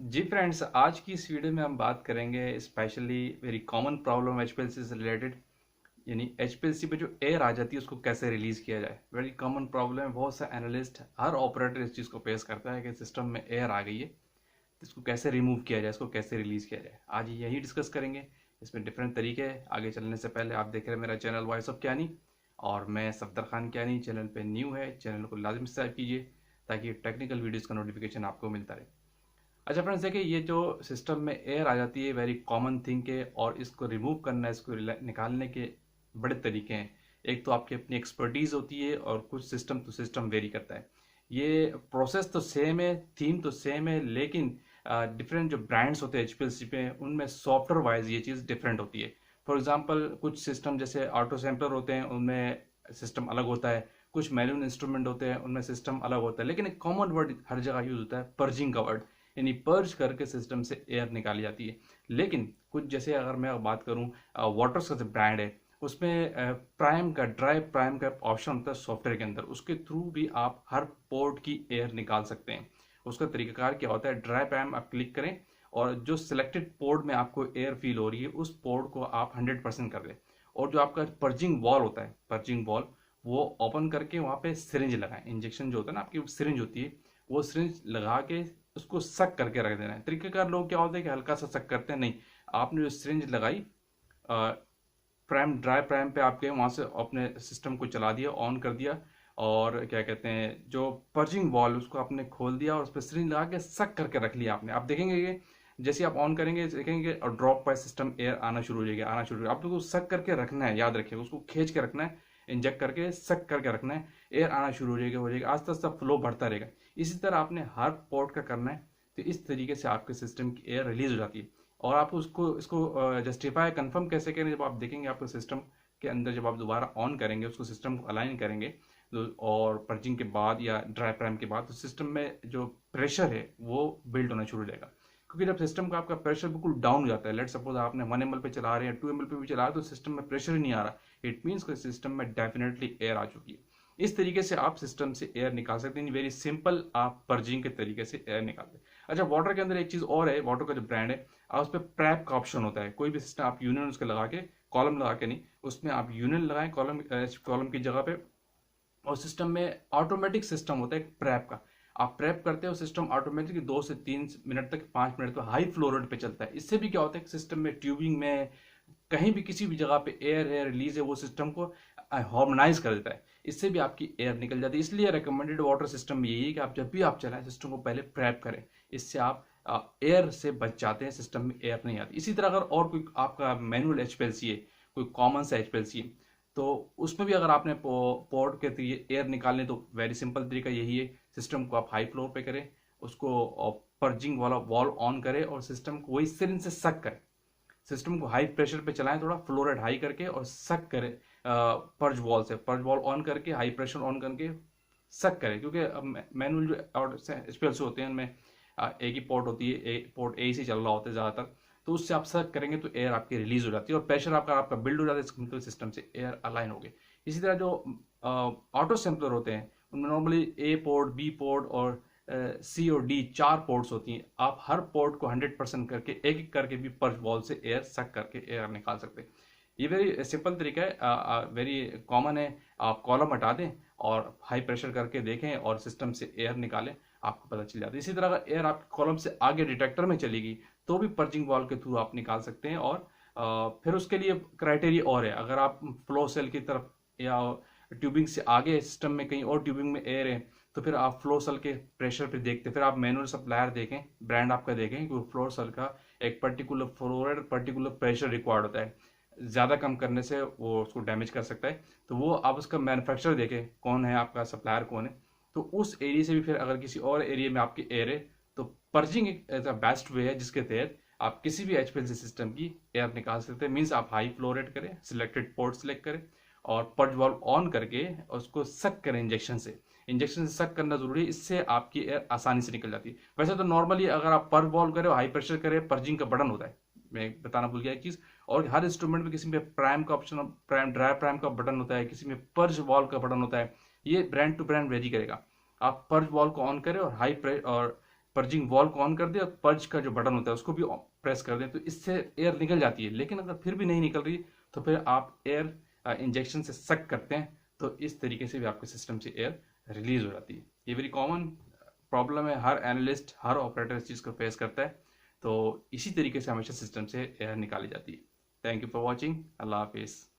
जी friends, आज की इस वीडियो में हम बात करेंगे specially very common problem HPLC से रिलेटेड। यानी एचपीएलसी पे जो एयर आ जाती है उसको कैसे रिलीज किया जाए। वेरी कॉमन प्रॉब्लम है, बहुत सा एनालिस्ट हर ऑपरेटर इस चीज़ को फेस करता है कि सिस्टम में एयर आ गई है, तो इसको कैसे रिमूव किया जाए, इसको कैसे रिलीज किया जाए। आज यही डिस्कस करेंगे। इसमें डिफरेंट तरीके हैं। आगे चलने से पहले आप देख रहे हैं मेरा चैनल वॉइस ऑफ क्यानी और मैं सफदर खान क्यानी। चैनल पे न्यू है, चैनल को लाजमी सब्सक्राइब कीजिए ताकि टेक्निकल वीडियोज़ का नोटिफिकेशन आपको मिलता रहे। अच्छा फ्रेंड्स, देखिए ये जो सिस्टम में एयर आ जाती है वेरी कॉमन थिंग है, और इसको रिमूव करना, इसको निकालने के बड़े तरीके हैं। एक तो आपकी अपनी एक्सपर्टीज होती है और कुछ सिस्टम टू सिस्टम वेरी करता है। ये प्रोसेस तो सेम है, थीम तो सेम है, लेकिन डिफरेंट जो ब्रांड्स होते हैं एचपीएलसी पे उनमें सॉफ्टवेयर वाइज ये चीज़ डिफरेंट होती है। फॉर एग्जांपल कुछ सिस्टम जैसे ऑटो सैम्पलर होते हैं, उनमें सिस्टम अलग होता है। कुछ मैनुअल इंस्ट्रूमेंट होते हैं, उनमें सिस्टम अलग होता है। लेकिन एक कॉमन वर्ड हर जगह यूज होता है, पर्जिंग का वर्ड। यानी पर्ज करके सिस्टम से एयर निकाली जाती है। लेकिन कुछ जैसे अगर मैं बात करूं, वाटर्स का जो ब्रांड है उसमें प्राइम का, ड्राई प्राइम का ऑप्शन होता है सॉफ्टवेयर के अंदर। उसके थ्रू भी आप हर पोर्ट की एयर निकाल सकते हैं। उसका तरीकाकार क्या होता है, ड्राई प्राइम आप क्लिक करें और जो सिलेक्टेड पोर्ट में आपको एयर फील हो रही है उस पोर्ट को आप 100% कर दें। और जो आपका पर्जिंग वॉल होता है, पर्जिंग वॉल, वो ओपन करके वहाँ पे सिरिंज लगाएं। इंजेक्शन जो होता है ना, आपकी सिरिंज होती है, वो सिरिंज लगा के उसको सक करके रख देना है। तरीकेकार लोग क्या होता है कि हल्का सा सक करते हैं, नहीं, आपने जो सिरिंज लगाई प्राइम, ड्राई प्राइम पे आपके वहाँ से अपने सिस्टम को चला दिया, ऑन कर दिया, और क्या कहते हैं जो पर्जिंग वॉल उसको आपने खोल दिया और उस पर सिरिंज लगा के सक करके रख लिया आपने। आप देखेंगे ये जैसे आप ऑन करेंगे देखेंगे और ड्रॉप बाय सिस्टम एयर आना शुरू हो जाएगा, आना शुरू हो जाएगा। आप लोग सक करके रखना है, याद रखिएगा, उसको खींच के रखना है, इंजेक्ट करके सक करके रखना है। एयर आना शुरू हो जाएगा, आस्ते आस्ते फ्लो बढ़ता रहेगा। इसी तरह आपने हर पोर्ट का करना है। तो इस तरीके से आपके सिस्टम की एयर रिलीज हो जाती है। और आप उसको इसको जस्टिफाई कंफर्म कैसे करें, जब आप देखेंगे आपके सिस्टम के अंदर जब आप दोबारा ऑन करेंगे, उसको सिस्टम को अलाइन करेंगे तो, और पर्जिंग के बाद या ड्राई प्राइम के बाद, तो सिस्टम में जो प्रेशर है वो बिल्ड होना शुरू हो जाएगा। क्योंकि जब सिस्टम का आपका प्रेशर बिल्कुल डाउन हो जाता है, लेट सपोज आपने 1 ml पे चला रहे हैं, 2 ml पे भी चला रहे हैं, तो सिस्टम में प्रेशर ही नहीं आ रहा, इट मीन्स कि सिस्टम में डेफिनेटली एयर आ चुकी है। इस तरीके से आप सिस्टम से एयर निकाल सकते हैं। वेरी सिंपल, आप पर्जिंग के तरीके से एयर निकालते हैं। अच्छा, वाटर के अंदर एक चीज और है, वाटर का जो ब्रांड है, उस पर प्रैप का ऑप्शन होता है। कोई भी सिस्टम आप यूनियन उसके लगा के, कॉलम लगा के नहीं, उसमें आप यूनियन लगाएं कॉलम, कॉलम की जगह पे। और सिस्टम में ऑटोमेटिक सिस्टम होता है प्रैप का। आप प्रैप करते हो, सिस्टम ऑटोमेटिकली 2 से 3 मिनट तक, 5 मिनट तक हाई फ्लो रेट पे चलता है। इससे भी क्या होता है, सिस्टम में ट्यूबिंग में कहीं भी किसी भी जगह पे एयर एयर रिलीज है, वो सिस्टम को हार्मोनाइज कर देता है। इससे भी आपकी एयर निकल जाती है। इसलिए रिकमेंडेड वाटर सिस्टम में यही है कि आप जब भी आप चलाएं सिस्टम को पहले प्रैप करें। इससे आप एयर से बच जाते हैं, सिस्टम में एयर नहीं आती। इसी तरह अगर और कोई आपका मैनुअल एचपीएलसी है, कोई कॉमन सा एचपीएलसी है, तो उसमें भी अगर आपने पोर्ट के जरिए एयर निकालने, तो वेरी सिंपल तरीका यही है, सिस्टम को आप हाई फ्लोर पे करें, उसको पर्जिंग वाला वॉल ऑन करें और सिस्टम को वही सिरिंज से सक करें। सिस्टम को हाई प्रेशर पे चलाएं, थोड़ा फ्लो रेट हाई करके, और सक करें पर्ज वॉल से, पर्ज वॉल ऑन करके हाई प्रेशर ऑन करके सक करें। क्योंकि मैनुअल जो स्पेल्स होते हैं उनमें एक ही पोर्ट होती है, पोर्ट ए से चल रहा होता है ज़्यादातर, तो उससे आप सक करेंगे तो एयर आपकी रिलीज हो जाती है और प्रेशर आपका आपका बिल्ड हो जाता है, इसका मतलब सिस्टम से एयर अलाइन हो गए। इसी तरह जो ऑटो सैम्पलर होते हैं उनमें नॉर्मली ए पोर्ट, बी पोर्ट और सी और डी 4 पोर्ट्स होती हैं। आप हर पोर्ट को 100% करके एक एक करके भी पर्च वॉल से एयर सक करके एयर निकाल सकते हैं। ये वेरी सिंपल तरीका है, वेरी कॉमन है। आप कॉलम हटा दें और हाई प्रेशर करके देखें और सिस्टम से एयर निकालें, आपको पता चल जाता है। इसी तरह अगर एयर आपकी कॉलम से आगे डिटेक्टर में चलेगी तो भी पर्जिंग वॉल के थ्रू आप निकाल सकते हैं। और फिर उसके लिए क्राइटेरिया और है, अगर आप फ्लो सेल की तरफ या ट्यूबिंग से आगे सिस्टम में कहीं और ट्यूबिंग में एयर है, तो फिर आप फ्लो सेल के प्रेशर पे देखते, फिर आप मैनुअल सप्लायर देखें, ब्रांड आपका देखें कि फ्लो सेल का एक particular flow rate, particular pressure required होता है। ज़्यादा कम करने से वो उसको डैमेज कर सकता है। तो वो आप उसका मैन्युफैक्चरर देखें, कौन है आपका सप्लायर, कौन है, तो उस एरिया से भी फिर अगर किसी और एरिया में आपकी एयर है, तो पर्जिंग एक एज अ बेस्ट वे है जिसके तहत आप किसी भी एचपीएलसी सिस्टम की एयर निकाल सकते हैं। मीन्स आप हाई फ्लो रेट करें, सिलेक्टेड पोर्ट सेलेक्ट करें और पर्ज वॉल्व ऑन करके उसको सक करें इंजेक्शन से। इंजेक्शन से सक करना जरूरी है, इससे आपकी एयर आसानी से निकल जाती है। वैसे तो नॉर्मली अगर आप पर वॉल्व करें, हाई प्रेशर करें, पर्जिंग का बटन होता है, मैं बताना भूल गया एक चीज। और हर इंस्ट्रूमेंट में किसी में प्राइम का ऑप्शन, प्राइम, ड्राई प्राइम का बटन होता है, किसी में पर्ज वॉल्व का बटन होता है। ये ब्रांड टू ब्रांड वेरी करेगा। आप पर्ज वॉल्व को ऑन करें और हाई प्रेशर और पर्जिंग वॉल को ऑन कर दें और पर्ज का जो बटन होता है उसको भी प्रेस कर दें, तो इससे एयर निकल जाती है। लेकिन अगर फिर भी नहीं निकल रही तो फिर आप एयर इंजेक्शन से सक करते हैं, तो इस तरीके से भी आपके सिस्टम से एयर रिलीज हो जाती है। ये वेरी कॉमन प्रॉब्लम है, हर एनालिस्ट हर ऑपरेटर इस चीज़ को फेस करता है। तो इसी तरीके से हमेशा सिस्टम से एयर निकाली जाती है। Thank you for watching. अल्लाह हाफिज़।